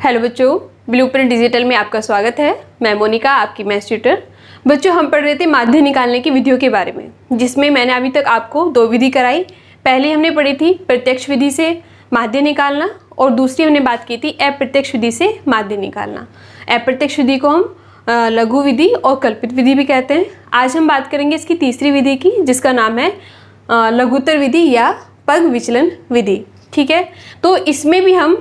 Hello बच्चों, blueprint digital में आपका स्वागत है। मैं मोनिका, आपकी मैथ्स ट्यूटर। बच्चों, हम पढ़ रहे थे माध्य निकालने की विधियों के बारे में, जिसमें मैंने अभी तक आपको 2 विधि कराई। पहले हमने पढ़ी थी प्रत्यक्ष विधि से माध्य निकालना, और दूसरी हमने बात की थी अप्रत्यक्ष विधि से माध्य निकालना। अप्रत्यक्ष विधि को हम लघु विधि और कल्पित विधि भी कहते हैं। आज हम बात करेंगे इसकी तीसरी विधि की, जिसका नाम है लघुत्तर विधि या पग विचलन विधि। ठीक है, तो इसमें भी हम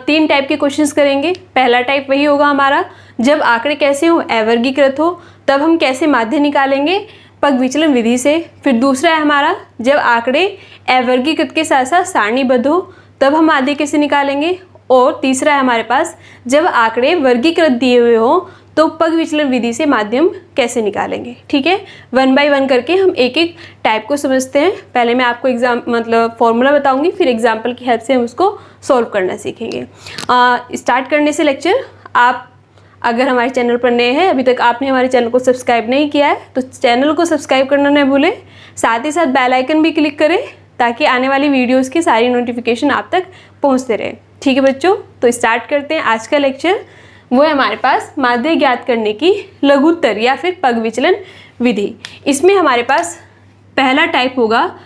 3 टाइप के क्वेश्चंस करेंगे। पहला टाइप वही होगा हमारा, जब आंकड़े कैसे हो, अवर्गीकृत हो, तब हम कैसे माध्य निकालेंगे पग विचलन विधि से। फिर दूसरा है हमारा, जब आंकड़े अवर्गीकृत के साथ साथ सारणीबद्ध हो, तब हम माध्य कैसे निकालेंगे। और तीसरा है हमारे पास, जब आंकड़े वर्गीकृत दिए हुए हो, तो पग विचलन विधि से माध्यम कैसे निकालेंगे। ठीक है, 1 बाय 1 करके हम एक एक टाइप को समझते हैं। पहले मैं आपको फॉर्मूला बताऊंगी, फिर एग्जाम्पल की हेल्प से हम उसको सॉल्व करना सीखेंगे। स्टार्ट करने से लेक्चर, आप अगर हमारे चैनल पर नए हैं, अभी तक आपने हमारे चैनल को सब्सक्राइब नहीं किया है, तो चैनल को सब्सक्राइब करना न भूलें। साथ ही साथ बेल आइकन भी क्लिक करें, ताकि आने वाली वीडियोज़ की सारी नोटिफिकेशन आप तक पहुँचते रहे। ठीक है बच्चों, तो स्टार्ट करते हैं आज का लेक्चर। वो है हमारे पास माध्य ज्ञात करने की लघुत्तर या फिर पग विचलन विधि। इसमें हमारे पास पहला टाइप होगा,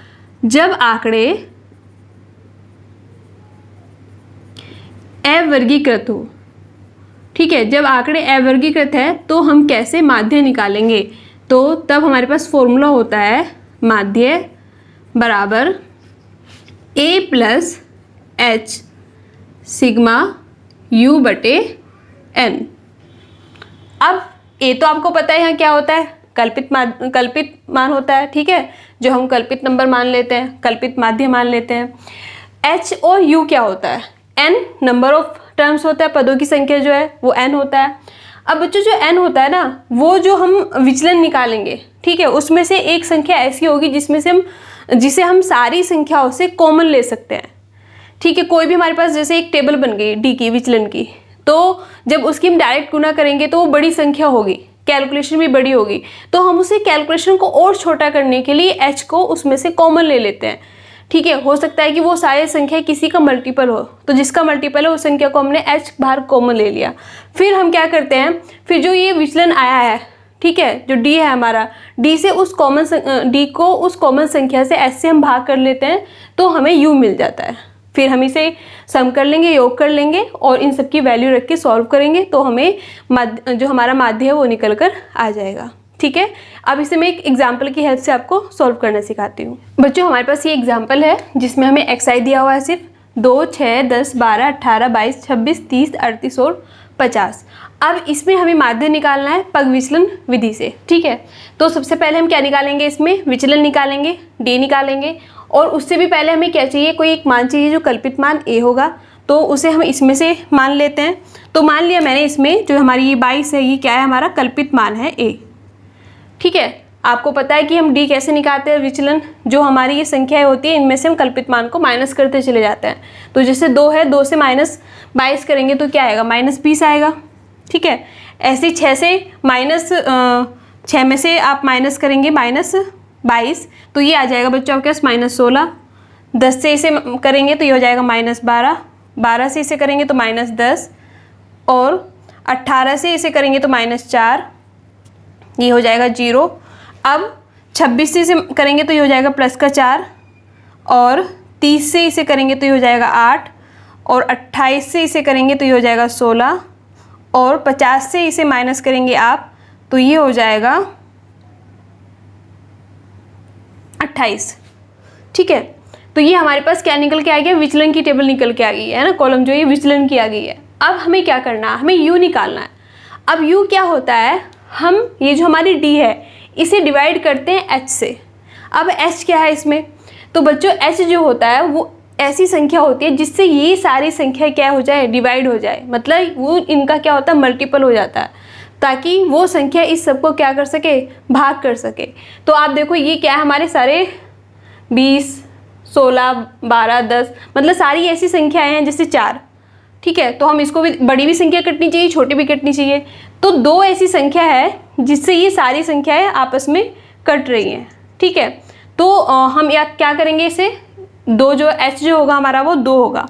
जब आंकड़े अवर्गीकृत हो। ठीक है, जब आंकड़े अवर्गीकृत है तो हम कैसे माध्य निकालेंगे। तो तब हमारे पास फॉर्मूला होता है माध्य बराबर a + h सिग्मा u बटे n। अब a तो आपको पता है यहाँ क्या होता है, कल्पित मान होता है। ठीक है, जो हम कल्पित नंबर मान लेते हैं, कल्पित माध्य मान लेते हैं। h और u क्या होता है, n नंबर ऑफ टर्म्स होता है, पदों की संख्या जो है वो n होता है। अब बच्चों, जो n होता है ना, वो जो हम विचलन निकालेंगे, ठीक है, उसमें से एक संख्या ऐसी होगी जिसे हम सारी संख्याओं से कॉमन ले सकते हैं। ठीक है, कोई भी हमारे पास जैसे एक टेबल बन गई d की विचलन की, तो जब उसकी हम डायरेक्ट गुना करेंगे तो वो बड़ी संख्या होगी, कैलकुलेशन भी बड़ी होगी, तो हम उसे कैलकुलेशन को और छोटा करने के लिए h को उसमें से कॉमन ले लेते हैं। ठीक है, हो सकता है कि वो सारी संख्या किसी का मल्टीपल हो, तो जिसका मल्टीपल है उस संख्या को हमने h बाहर कॉमन ले लिया। फिर हम क्या करते हैं, फिर जो ये विचलन आया है, ठीक है, जो d है हमारा, d को उस कॉमन संख्या से h से हम भाग कर लेते हैं, तो हमें u मिल जाता है। फिर हम इसे सम कर लेंगे, योग कर लेंगे, और इन सब की वैल्यू रख के सॉल्व करेंगे, तो हमें जो हमारा माध्य है वो निकल कर आ जाएगा। ठीक है, अब इसे मैं एक एग्जाम्पल की हेल्प से आपको सॉल्व करना सिखाती हूँ। बच्चों, हमारे पास ये एग्जाम्पल है जिसमें हमें एक्साई दिया हुआ है सिर्फ 2, 6, 10, 12, 18, 22, 26, 30, 38 और 50। अब इसमें हमें माध्य निकालना है पग विचलन विधि से। ठीक है, तो सबसे पहले हम क्या निकालेंगे, इसमें विचलन निकालेंगे, d निकालेंगे, और उससे भी पहले हमें क्या चाहिए, कोई एक मान चाहिए जो कल्पित मान a होगा, तो उसे हम इसमें से मान लेते हैं। तो मान लिया मैंने, इसमें जो हमारी ये 22 है, ये क्या है, हमारा कल्पित मान है a। ठीक है, आपको पता है कि हम d कैसे निकालते हैं विचलन, जो हमारी ये संख्याएं होती है, इनमें से हम कल्पित मान को माइनस करते चले जाते हैं। तो जैसे 2 है, 2 से -22 करेंगे तो क्या आएगा, -20 आएगा। ठीक है, ऐसे 6 से -6 में से आप माइनस करेंगे -22, तो ये आ जाएगा बच्चों आपके पास -16। 10 से इसे करेंगे तो ये हो जाएगा -12, 12 से इसे करेंगे तो -10, और 18 से इसे करेंगे तो -4, ये हो जाएगा 0। अब 26 से इसे करेंगे तो ये हो जाएगा +4, और 30 से इसे करेंगे तो ये हो जाएगा 8, और 28 से इसे करेंगे तो ये हो जाएगा 16, और 50 से इसे माइनस करेंगे आप तो ये हो जाएगा 28। ठीक है, तो ये हमारे पास क्या निकल के आ गया, विचलन की टेबल निकल के आ गई है ना, कॉलम जो ये विचलन की आ गई है। अब हमें क्या करना है, हमें u निकालना है। अब u क्या होता है, हम ये जो हमारी d है इसे डिवाइड करते हैं h से। अब h क्या है इसमें, तो बच्चों h जो होता है वो ऐसी संख्या होती है जिससे ये सारी संख्या क्या हो जाए, डिवाइड हो जाए, मतलब वो इनका क्या होता है, मल्टीपल हो जाता है, ताकि वो संख्या इस सबको क्या कर सके, भाग कर सके। तो आप देखो ये क्या है, हमारे सारे 20, 16, 12, 10, मतलब सारी ऐसी संख्याएं हैं जैसे 4। ठीक है, तो हम इसको भी बड़ी भी संख्या कटनी चाहिए, छोटी भी कटनी चाहिए। तो 2 ऐसी संख्या है जिससे ये सारी संख्याएं आपस में कट रही हैं। ठीक है, तो हम या क्या करेंगे, इसे 2 जो h जो होगा हमारा वो 2 होगा,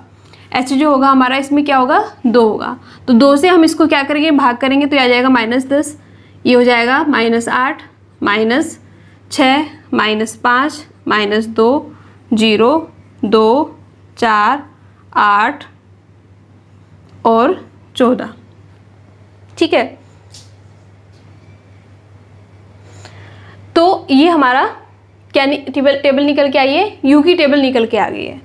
h जो होगा हमारा इसमें क्या होगा 2 होगा। तो 2 से हम इसको क्या करेंगे, भाग करेंगे तो आ जाएगा -10, ये हो जाएगा -8 -6 -5 -2 0 2 4 8 और 14। ठीक है, तो ये हमारा क्या टेबल निकल के आई है, यू की टेबल निकल के आ गई है।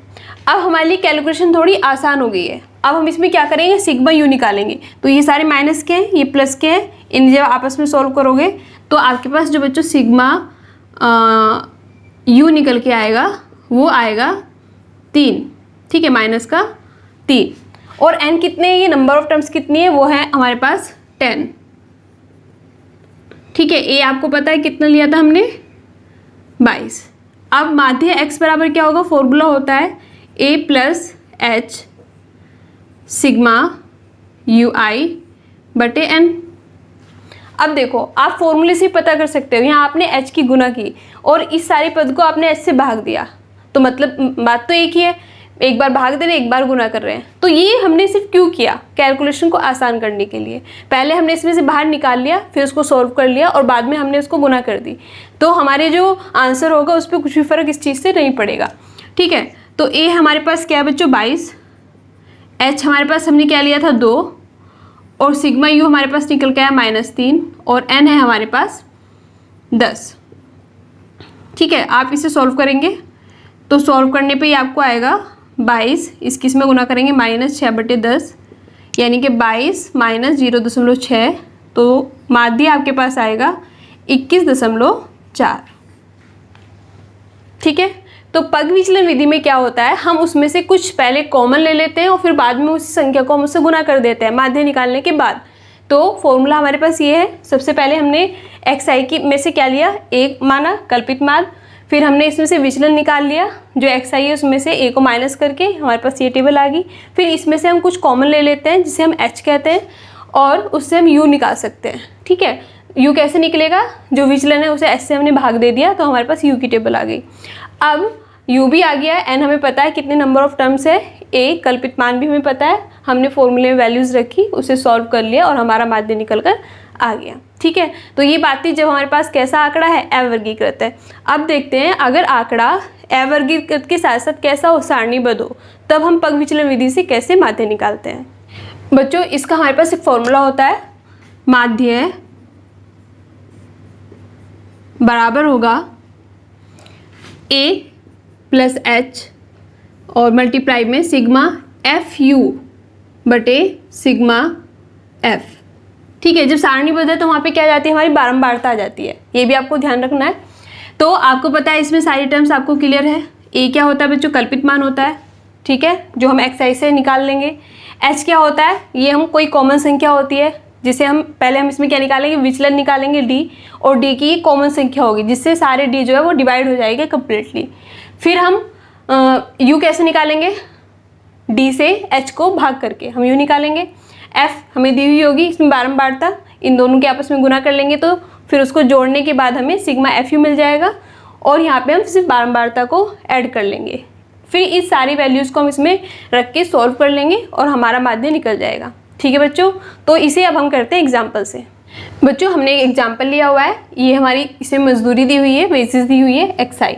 अब हमारे लिए कैलकुलेशन थोड़ी आसान हो गई है। अब हम इसमें क्या करेंगे, सिग्मा यू निकालेंगे। तो ये सारे माइनस के हैं, ये प्लस के हैं, इन जब आपस में सॉल्व करोगे तो आपके पास जो बच्चों सिग्मा यू निकल के आएगा वो आएगा 3। ठीक है, माइनस का 3। और n कितने हैं, ये नंबर ऑफ टर्म्स कितनी है, वो है हमारे पास 10। ठीक है, ए आपको पता है कितना लिया था हमने, 22। अब माध्य x बराबर क्या होगा, फॉर्मूला होता है a plus h sigma U I बटे n। अब देखो, आप फॉर्मूले से पता कर सकते हो, यहाँ आपने h की गुना की और इस सारे पद को आपने h से भाग दिया, तो मतलब बात तो एक ही है, एक बार भाग दे रहे हैं, एक बार गुना कर रहे हैं। तो ये हमने सिर्फ क्यों किया, कैलकुलेशन को आसान करने के लिए। पहले हमने इसमें से बाहर निकाल लिया, फिर उसको सॉल्व कर लिया और बाद में हमने उसको गुना कर दी, तो हमारे जो आंसर होगा उस पर कुछ भी फर्क इस चीज़ से नहीं पड़ेगा। ठीक है, तो ए हमारे पास क्या है बच्चों 22, एच हमारे पास हमने क्या लिया था 2 और सिग्मा यू हमारे पास निकल के आया -3 और एन है हमारे पास 10। ठीक है, आप इसे सॉल्व करेंगे तो सॉल्व करने पे ही आपको आएगा 22, इसकी इसमें गुना करेंगे -6/10 यानी कि 22 - 0.6, तो माध्य आपके पास आएगा 21.4। ठीक है, तो पग विचलन विधि में क्या होता है, हम उसमें से कुछ पहले कॉमन ले लेते हैं और फिर बाद में उस संख्या को हम उससे गुना कर देते हैं माध्य निकालने के बाद। तो फॉर्मूला हमारे पास ये है, सबसे पहले हमने xi की में से क्या लिया, एक माना कल्पित माध्य, फिर हमने इसमें से विचलन निकाल लिया, जो xi है उसमें से a को माइनस करके हमारे पास ये टेबल आ गई। फिर इसमें से हम कुछ कॉमन ले लेते हैं जिसे हम h कहते हैं और उससे हम u निकाल सकते हैं। ठीक है, u कैसे निकलेगा, जो विचलन है उसे h से हमने भाग दे दिया तो हमारे पास u की टेबल आ गई। अब u भी आ गया है, n हमें पता है कितने नंबर ऑफ टर्म्स है, a कल्पित मान भी हमें पता है, हमने फॉर्मूले में वैल्यूज़ रखी, उसे सॉल्व कर लिया और हमारा माध्य निकल कर आ गया। ठीक है, तो ये बात थी जब हमारे पास कैसा आंकड़ा है, अवर्गीकृत है। अब देखते हैं अगर आंकड़ा अवर्गीकृत के साथ साथ कैसा हो, सारणीबद्ध हो, तब हम पग विचलन विधि से कैसे माध्य निकालते हैं। बच्चों इसका हमारे पास एक फॉर्मूला होता है, माध्य बराबर होगा a प्लस h और मल्टीप्लाई में सिग्मा एफ यू बटे सिग्मा एफ। ठीक है, जब सारणीबद्ध है तो वहाँ पे क्या आ जाती है, हमारी बारंबारता आ जाती है, ये भी आपको ध्यान रखना है। तो आपको पता है इसमें सारी टर्म्स आपको क्लियर है। ए क्या होता है बच्चों, कल्पित मान होता है, ठीक है, जो हम xi से निकाल लेंगे। एच क्या होता है, ये हम कोई कॉमन संख्या होती है जिसे हम पहले हम इसमें क्या निकालेंगे, विचलन निकालेंगे d, और d की कॉमन संख्या होगी जिससे सारे d जो है वो डिवाइड हो जाएंगे कम्प्लीटली। फिर हम u कैसे निकालेंगे, d से h को भाग करके हम u निकालेंगे। f हमें दी हुई होगी, इसमें बारंबारता, इन दोनों के आपस में गुना कर लेंगे तो फिर उसको जोड़ने के बाद हमें सिग्मा fu मिल जाएगा और यहाँ पे हम सिर्फ बारंबारता को ऐड कर लेंगे। फिर इस सारी वैल्यूज़ को हम इसमें रख के सॉल्व कर लेंगे और हमारा माध्य निकल जाएगा। ठीक है बच्चों, तो इसे अब हम करते हैं एग्जाम्पल से। बच्चों हमने एक एग्जाम्पल लिया हुआ है, ये हमारी इसमें मजदूरी दी हुई है, वेजेस दी हुई है xi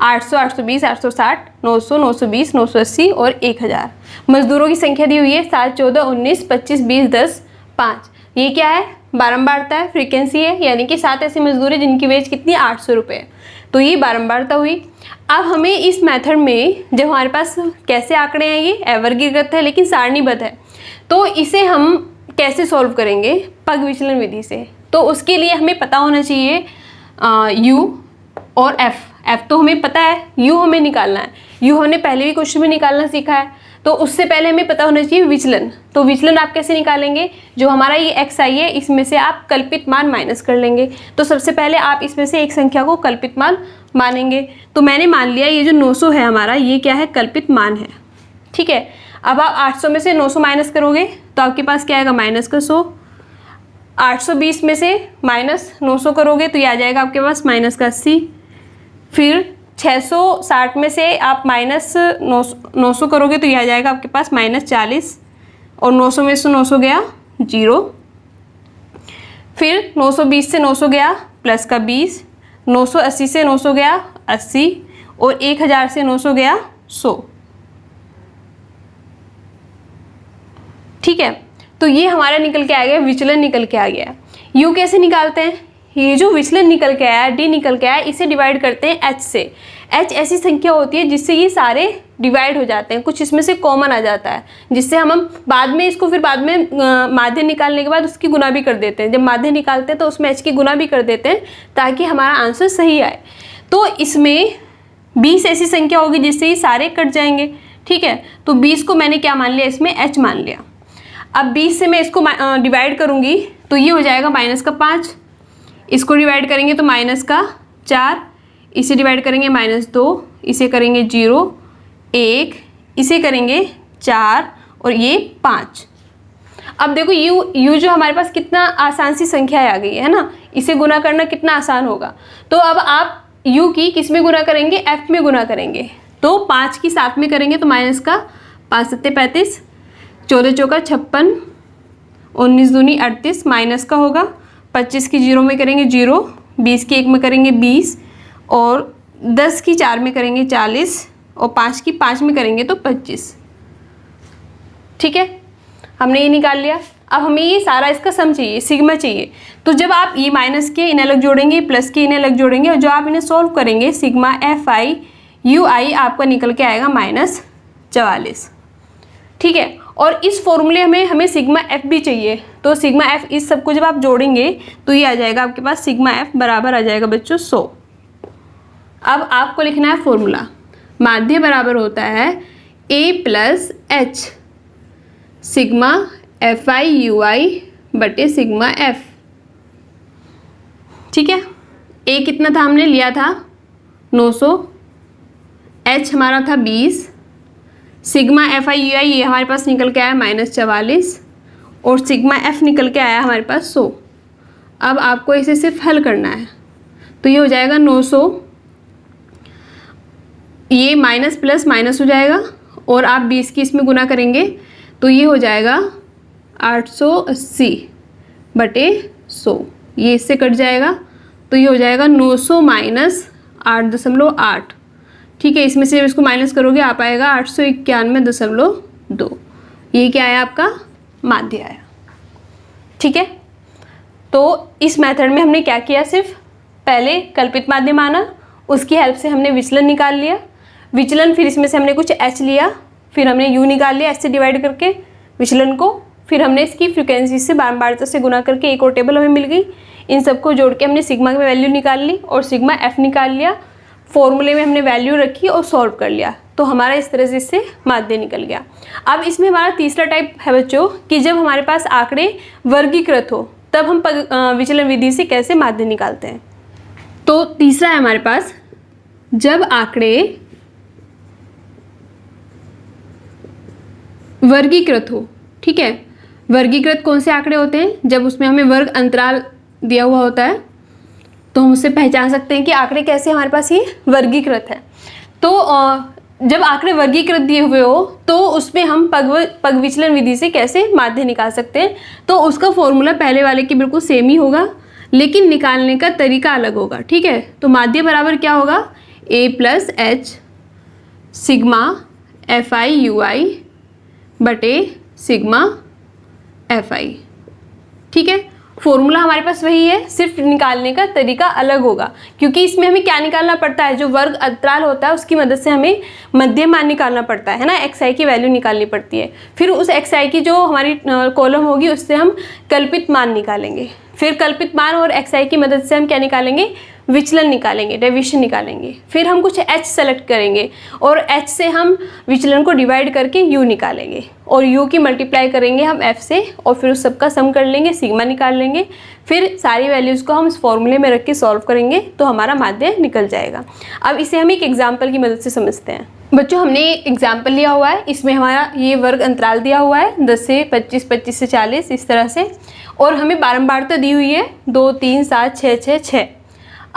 800, 820, 860, 900, 920, 980 और 1000। मजदूरों की संख्या दी हुई है 7, 14, 19, 25, 20, 10, 5। ये क्या है, बारंबारता है, फ्रीक्वेंसी है, यानी कि 7 ऐसे मजदूर हैं जिनकी वेज कितनी 800 रुपये है, तो ये बारंबारता हुई। अब हमें इस मेथड में जब हमारे पास कैसे आंकड़े हैं, ये अवर्गीकृत है लेकिन सारणीबद्ध है, तो इसे हम कैसे सॉल्व करेंगे, पग विचलन विधि से। तो उसके लिए हमें पता होना चाहिए u और f तो हमें पता है, u हमें निकालना है, u हमने पहले भी क्वेश्चन में निकालना सीखा है, तो उससे पहले हमें पता होना चाहिए विचलन। तो विचलन आप कैसे निकालेंगे, जो हमारा ये xi है इसमें से आप कल्पित मान माइनस कर लेंगे। तो सबसे पहले आप इसमें से एक संख्या को कल्पित मान मानेंगे, तो मैंने मान लिया ये जो 900 है हमारा, ये क्या है, कल्पित मान है। ठीक है, अब आप 800 में से 900 माइनस करोगे तो आपके पास क्या आएगा, माइनस का 100। 820 में से माइनस 900 करोगे तो ये आ जाएगा आपके पास माइनस का 80। फिर 660 में से आप माइनस 900 करोगे तो यह आ जाएगा आपके पास -40, और 900 में से 900 गया 0। फिर 920 से 900 गया प्लस का 20, 980 से 900 गया 80, और 1000 से 900 गया 100। ठीक है, तो ये हमारा निकल के आ गया, विचलन निकल के आ गया। यू कैसे निकालते हैं? ये जो विचलन निकल के आया, डी निकल के आया, इसे डिवाइड करते हैं एच से। एच ऐसी संख्या होती है जिससे ये सारे डिवाइड हो जाते हैं, कुछ इसमें से कॉमन आ जाता है, जिससे हम बाद में इसको फिर बाद में माध्य निकालने के बाद उसकी गुना भी कर देते हैं। जब माध्य निकालते हैं तो उसमें एच की गुना भी कर देते हैं ताकि हमारा आंसर सही आए। तो इसमें 20 ऐसी संख्या होगी जिससे ये सारे कट जाएंगे। ठीक है, तो 20 को मैंने क्या मान लिया, इसमें एच मान लिया। अब 20 से मैं इसको डिवाइड करूँगी तो ये हो जाएगा -5, इसको डिवाइड करेंगे तो -4, इसे डिवाइड करेंगे -2, इसे करेंगे 0, 1, इसे करेंगे 4, और ये 5। अब देखो यू जो हमारे पास कितना आसान सी संख्या आ गई है ना, इसे गुना करना कितना आसान होगा। तो अब आप यू की किस में गुना करेंगे, एफ में गुना करेंगे। तो 5 की 7 में करेंगे तो -5 7 35, 14 चौका 56, 19 दूनी 38, माइनस का होगा। 25 की 0 में करेंगे 0, 20 की 1 में करेंगे 20, और 10 की 4 में करेंगे 40, और 5 की 5 में करेंगे तो 25। ठीक है, हमने ये निकाल लिया। अब हमें ये सारा इसका सम चाहिए, सिग्मा चाहिए। तो जब आप ये माइनस के इन्हें अलग जोड़ेंगे, प्लस के इन्हें अलग जोड़ेंगे, और जो आप इन्हें सॉल्व करेंगे सिग्मा FI/UI आपका निकल के आएगा -44। ठीक है, और इस फॉर्मूले में हमें सिग्मा F भी चाहिए। तो सिग्मा F इस सबको जब आप जोड़ेंगे तो ये आ जाएगा आपके पास सिग्मा F बराबर आ जाएगा बच्चों 100। अब आपको लिखना है फॉर्मूला, माध्य बराबर होता है A+H सिग्मा FI/UI बटे सिग्मा F। ठीक है, A कितना था हमने लिया था 900, H हमारा था 20, सिग्मा FI/UI ये हमारे पास निकल के आया -44, और सिग्मा F निकल के आया हमारे पास 100। अब आपको इसे सिर्फ हल करना है, तो ये हो जाएगा 900, ये माइनस प्लस माइनस हो जाएगा, और आप 20 की इसमें गुना करेंगे तो ये हो जाएगा 880 बटे 100, ये इससे कट जाएगा तो ये हो जाएगा 900 माइनस 8.8। ठीक है, इसमें से जब इसको माइनस करोगे आप आएगा 891.2। ये क्या आया आपका माध्य आया। ठीक है, तो इस मेथड में हमने क्या किया, सिर्फ पहले कल्पित माध्य माना, उसकी हेल्प से हमने विचलन निकाल लिया, विचलन फिर इसमें से हमने कुछ h लिया, फिर हमने u निकाल लिया h से डिवाइड करके विचलन को, फिर हमने इसकी फ्रिक्वेंसी से बारंबारता से गुना करके एक और टेबल हमें मिल गई। इन सबको जोड़ के हमने सिग्मा की वैल्यू निकाल ली और सिग्मा F निकाल लिया, फॉर्मूले में हमने वैल्यू रखी और सॉल्व कर लिया, तो हमारा इस तरह से इससे माध्य निकल गया। अब इसमें हमारा तीसरा टाइप है बच्चों कि जब हमारे पास आंकड़े वर्गीकृत हो तब हम विचलन विधि से कैसे माध्य निकालते हैं। तो तीसरा है हमारे पास जब आंकड़े वर्गीकृत हो। ठीक है, वर्गीकृत कौन से आंकड़े होते हैं, जब उसमें हमें वर्ग अंतराल दिया हुआ होता है तो हम उससे पहचान सकते हैं कि आंकड़े कैसे हमारे पास ये वर्गीकृत है। तो जब आंकड़े वर्गीकृत दिए हुए हो तो उसमें हम पग विचलन विधि से कैसे माध्य निकाल सकते हैं। तो उसका फॉर्मूला पहले वाले की बिल्कुल सेम ही होगा, लेकिन निकालने का तरीका अलग होगा। ठीक है, तो माध्य बराबर क्या होगा, A+H सिग्मा FI/UI बटे सिग्मा FI। ठीक है, फॉर्मूला हमारे पास वही है, सिर्फ निकालने का तरीका अलग होगा, क्योंकि इसमें हमें क्या निकालना पड़ता है, जो वर्ग अंतराल होता है उसकी मदद से हमें मध्य मान निकालना पड़ता है ना, xi की वैल्यू निकालनी पड़ती है। फिर उस xi की जो हमारी कॉलम होगी उससे हम कल्पित मान निकालेंगे, फिर कल्पित मान और xi की मदद से हम क्या निकालेंगे, विचलन निकालेंगे, डेविएशन निकालेंगे। फिर हम कुछ h सेलेक्ट करेंगे और h से हम विचलन को डिवाइड करके u निकालेंगे, और u की मल्टीप्लाई करेंगे हम f से, और फिर उस सबका सम कर लेंगे, सिग्मा निकाल लेंगे। फिर सारी वैल्यूज़ को हम इस फॉर्मूले में रख के सॉल्व करेंगे तो हमारा माध्य निकल जाएगा। अब इसे हम एक एग्जाम्पल की मदद से समझते हैं। बच्चों, हमने एग्जाम्पल लिया हुआ है, इसमें हमारा ये वर्ग अंतराल दिया हुआ है 10 से 25, 25 से 40 इस तरह से, और हमें बारंबारता दी हुई है 2, 3, 7, 6, 6, 6।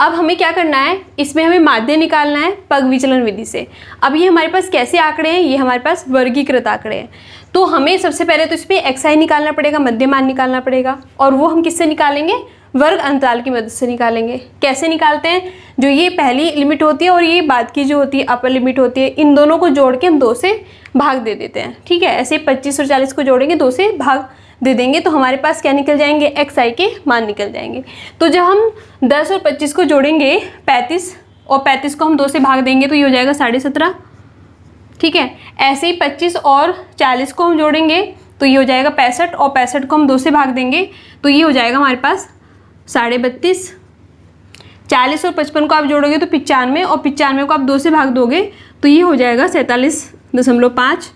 अब हमें क्या करना है, इसमें हमें माध्य निकालना है पग विचलन विधि से। अब ये हमारे पास कैसे आंकड़े हैं, ये हमारे पास वर्गीकृत आंकड़े हैं। तो हमें सबसे पहले तो इसमें xi निकालना पड़ेगा, मध्यमान निकालना पड़ेगा, और वो हम किससे निकालेंगे, वर्ग अंतराल की मदद से निकालेंगे। कैसे निकालते हैं, जो ये पहली लिमिट होती है और ये बाद की जो होती है अपर लिमिट होती है, इन दोनों को जोड़ के हम 2 से भाग दे देते हैं। ठीक है, ऐसे 25 और 40 को जोड़ेंगे, 2 से भाग दे देंगे, तो हमारे पास क्या निकल जाएंगे, xi के मान निकल जाएंगे। तो जब हम 10 और 25 को जोड़ेंगे 35, और 35 को हम 2 से भाग देंगे तो ये हो जाएगा 17.5। ठीक है, ऐसे ही 25 और 40 को हम जोड़ेंगे तो ये हो जाएगा 65, और 65 को हम 2 से भाग देंगे तो ये हो जाएगा हमारे पास 32.5। 40 और 55 को आप जोड़ोगे तो 95, और 95 को आप 2 से भाग दोगे तो ये हो जाएगा 47.5।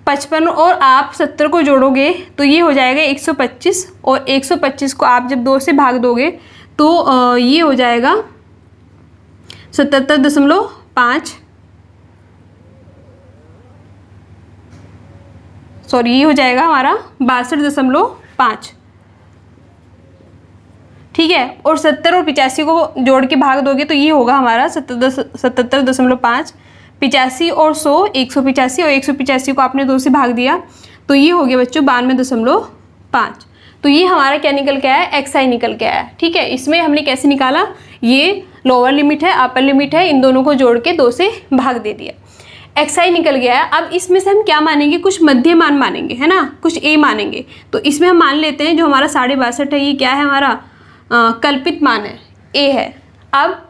55 और आप 70 को जोड़ोगे तो ये हो जाएगा 125, और 125 को आप जब 2 से भाग दोगे तो ये हो जाएगा 77.5, सॉरी ये हो जाएगा हमारा 62.5। ठीक है, और 70 और 85 को जोड़ के भाग दोगे तो ये होगा हमारा 77.5। 85 और 100 185, और 185 को आपने 2 से भाग दिया तो ये हो गया बच्चों 92.5। तो ये हमारा क्या निकल के आया, xi निकल के आया। ठीक है, इसमें हमने कैसे निकाला, ये लोअर लिमिट है अपर लिमिट है, इन दोनों को जोड़ के 2 से भाग दे दिया, xi निकल गया है। अब इसमें से हम क्या मानेंगे, कुछ मध्य मान मानेंगे, है ना, कुछ a मानेंगे। तो इसमें हम मान लेते हैं जो हमारा 62.5 है, ये क्या है हमारा कल्पित मान है, a है। अब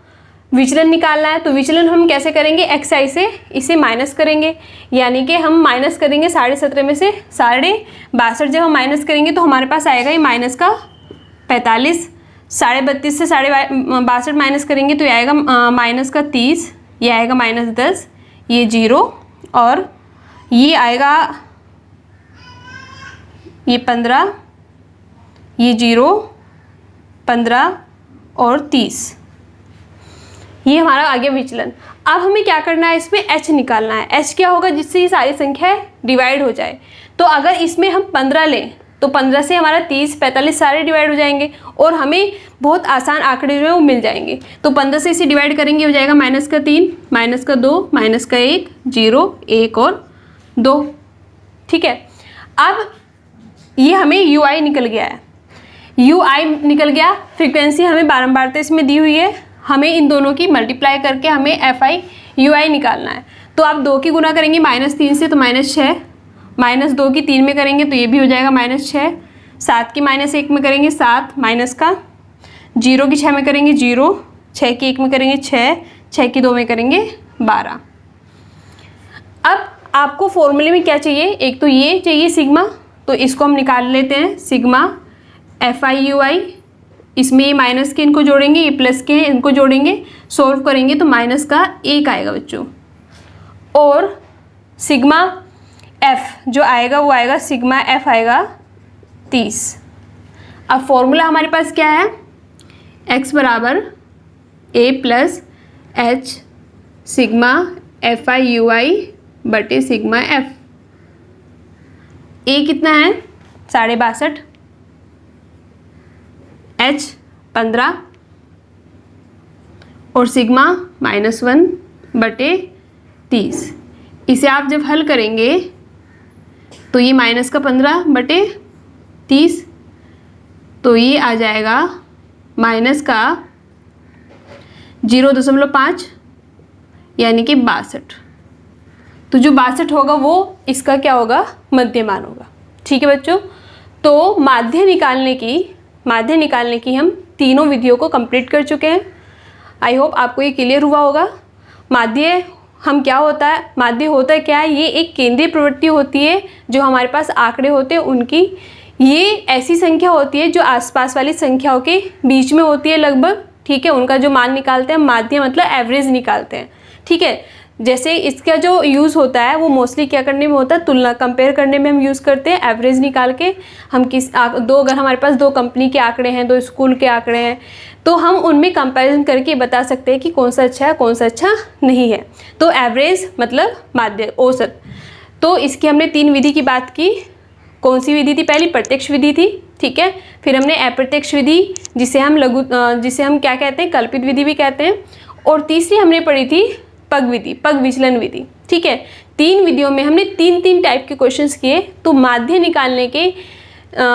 विचलन निकालना है, तो विचलन हम कैसे करेंगे, xi से इसे माइनस करेंगे, यानी कि हम माइनस करेंगे 17.5 में से 62.5। जब हम माइनस करेंगे तो हमारे पास आएगा ये माइनस का 45। 32.5 से 62.5 माइनस करेंगे तो ये आएगा माइनस का 30, ये आएगा -10, ये 0, और ये आएगा ये 15, ये 0, 15 और 30। ये हमारा आ गया विचलन। अब हमें क्या करना है, इसमें h निकालना है। h क्या होगा, जिससे ये सारी संख्या डिवाइड हो जाए। तो अगर इसमें हम 15 लें तो 15 से हमारा 30 45 सारे डिवाइड हो जाएंगे, और हमें बहुत आसान आंकड़े जो है वो मिल जाएंगे। तो 15 से इसे डिवाइड करेंगे, हो जाएगा -3, -2, -1, 0, 1 और 2। ठीक है, अब ये हमें ui निकल गया है, ui निकल गया। फ्रीक्वेंसी हमें बारंबारता इसमें दी हुई है, हमें इन दोनों की मल्टीप्लाई करके हमें fi ui निकालना है। तो आप 2 की गुना करेंगे -3 से तो -6, -2 की 3 में करेंगे तो ये भी हो जाएगा -6, 7 की -1 में करेंगे 7, माइनस का 0 की 6 में करेंगे 0, 6 की 1 में करेंगे 6, 6 की 2 में करेंगे 12। अब आपको फॉर्मूले में क्या चाहिए, एक तो ये चाहिए सिग्मा, तो इसको हम निकाल लेते हैं, सिग्मा fi ui। इसमें ये माइनस के इनको जोड़ेंगे, ये प्लस के हैं इनको जोड़ेंगे, सॉल्व करेंगे तो माइनस का 1 आएगा बच्चों, और सिग्मा f जो आएगा वो आएगा सिग्मा f आएगा 30। अब फॉर्मूला हमारे पास क्या है, x बराबर a plus h sigma fi ui बटे सिग्मा f। a कितना है 62.5, h 15 और सिग्मा -1 बटे 30। इसे आप जब हल करेंगे तो ये माइनस का 15 बटे 30, तो ये आ जाएगा माइनस का 0.5 यानी कि 62। तो जो 62 होगा वो इसका क्या होगा, मध्यमान होगा। ठीक है बच्चों, तो माध्य निकालने की हम तीनों विधियों को कंप्लीट कर चुके हैं। आई होप आपको ये क्लियर हुआ होगा। माध्य हम क्या होता है, माध्य होता क्या है, ये एक केंद्रीय प्रवृत्ति होती है जो हमारे पास आंकड़े होते हैं उनकी, ये ऐसी संख्या होती है जो आसपास वाली संख्याओं के बीच में होती है लगभग। ठीक है, उनका जो मान निकालते हैं, माध्य मतलब एवरेज निकालते हैं। ठीक है, जैसे इसका जो यूज़ होता है वो मोस्टली क्या करने में होता है, तुलना कंपेयर करने में हम यूज़ करते हैं। एवरेज निकाल के हम अगर हमारे पास 2 कंपनी के आंकड़े हैं, 2 स्कूल के आंकड़े हैं, तो हम उनमें कंपैरिजन करके बता सकते हैं कि कौन सा अच्छा है कौन सा अच्छा नहीं है। तो एवरेज मतलब माध्य, औसत। तो इसकी हमने 3 विधि की बात की, कौन सी विधि थी पहली? प्रत्यक्ष विधि थी, ठीक है। फिर हमने अप्रत्यक्ष विधि, जिसे हम क्या कहते हैं? कल्पित विधि भी कहते हैं। और तीसरी हमने पढ़ी थी पग विधि, पग विचलन विधि, ठीक है। 3 विधियों में हमने 3 टाइप के क्वेश्चंस किए। तो माध्य निकालने के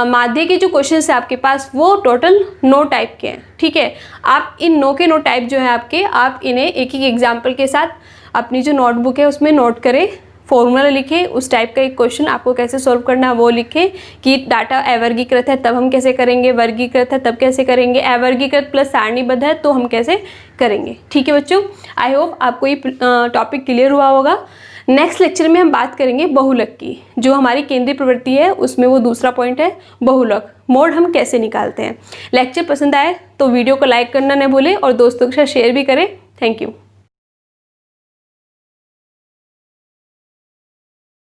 माध्य के जो क्वेश्चंस है आपके पास वो टोटल 9 टाइप के हैं, ठीक है। आप इन 9 के 9 टाइप जो है आपके, आप इन्हें एक एग्जाम्पल के साथ अपनी जो नोटबुक है उसमें नोट करें, फॉर्मूला लिखें, उस टाइप का एक क्वेश्चन आपको कैसे सॉल्व करना है वो लिखें कि डाटा अवर्गीकृत है तब हम कैसे करेंगे, वर्गीकृत है तब कैसे करेंगे, अवर्गीकृत प्लस सारणीबद्ध है तो हम कैसे करेंगे, ठीक है बच्चों। आई होप आपको ये टॉपिक क्लियर हुआ होगा। नेक्स्ट लेक्चर में हम बात करेंगे बहुलक की, जो हमारी केंद्रीय प्रवृत्ति है उसमें वो दूसरा पॉइंट है बहुलक, मोड हम कैसे निकालते हैं। लेक्चर पसंद आए तो वीडियो को लाइक करना न भूलें और दोस्तों के साथ शेयर भी करें। Thank you.